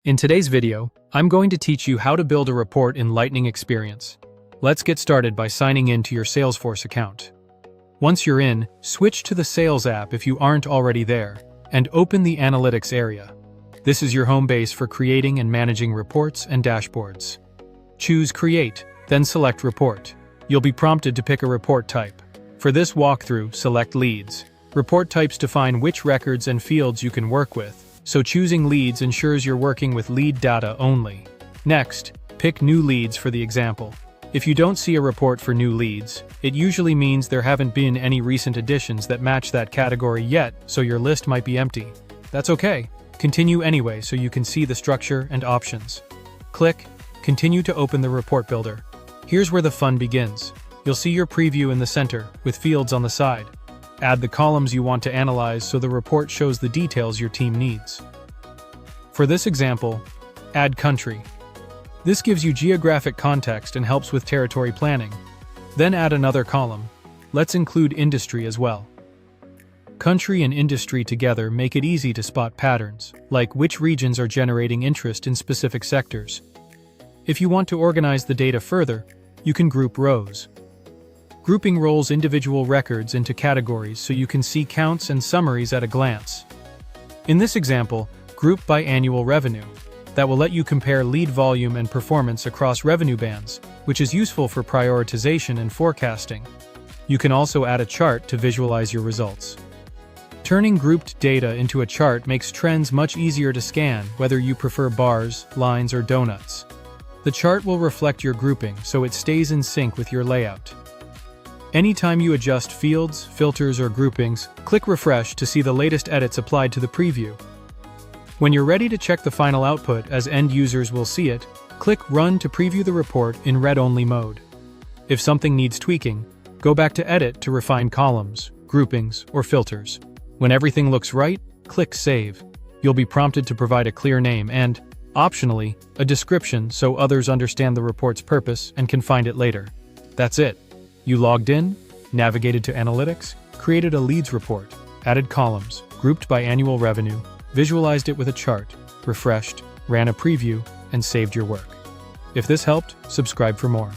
In today's video, I'm going to teach you how to build a report in Lightning Experience. Let's get started by signing in to your Salesforce account. Once you're in, switch to the Sales app if you aren't already there, and open the Analytics area. This is your home base for creating and managing reports and dashboards. Choose Create, then select Report. You'll be prompted to pick a report type. For this walkthrough, select Leads. Report types define which records and fields you can work with, so choosing Leads ensures you're working with lead data only. Next, pick New Leads for the example. If you don't see a report for new leads, it usually means there haven't been any recent additions that match that category yet, so your list might be empty. That's okay. Continue anyway so you can see the structure and options. Click Continue to open the report builder. Here's where the fun begins. You'll see your preview in the center, with fields on the side. Add the columns you want to analyze so the report shows the details your team needs. For this example, add country. This gives you geographic context and helps with territory planning. Then add another column. Let's include industry as well. Country and industry together make it easy to spot patterns, like which regions are generating interest in specific sectors. If you want to organize the data further, you can group rows. Grouping rolls individual records into categories so you can see counts and summaries at a glance. In this example, group by annual revenue. That will let you compare lead volume and performance across revenue bands, which is useful for prioritization and forecasting. You can also add a chart to visualize your results. Turning grouped data into a chart makes trends much easier to scan, whether you prefer bars, lines, or donuts. The chart will reflect your grouping so it stays in sync with your layout. Anytime you adjust fields, filters, or groupings, click Refresh to see the latest edits applied to the preview. When you're ready to check the final output as end users will see it, click Run to preview the report in read-only mode. If something needs tweaking, go back to Edit to refine columns, groupings, or filters. When everything looks right, click Save. You'll be prompted to provide a clear name and, optionally, a description so others understand the report's purpose and can find it later. That's it. You logged in, navigated to Analytics, created a leads report, added columns, grouped by annual revenue, visualized it with a chart, refreshed, ran a preview, and saved your work. If this helped, subscribe for more.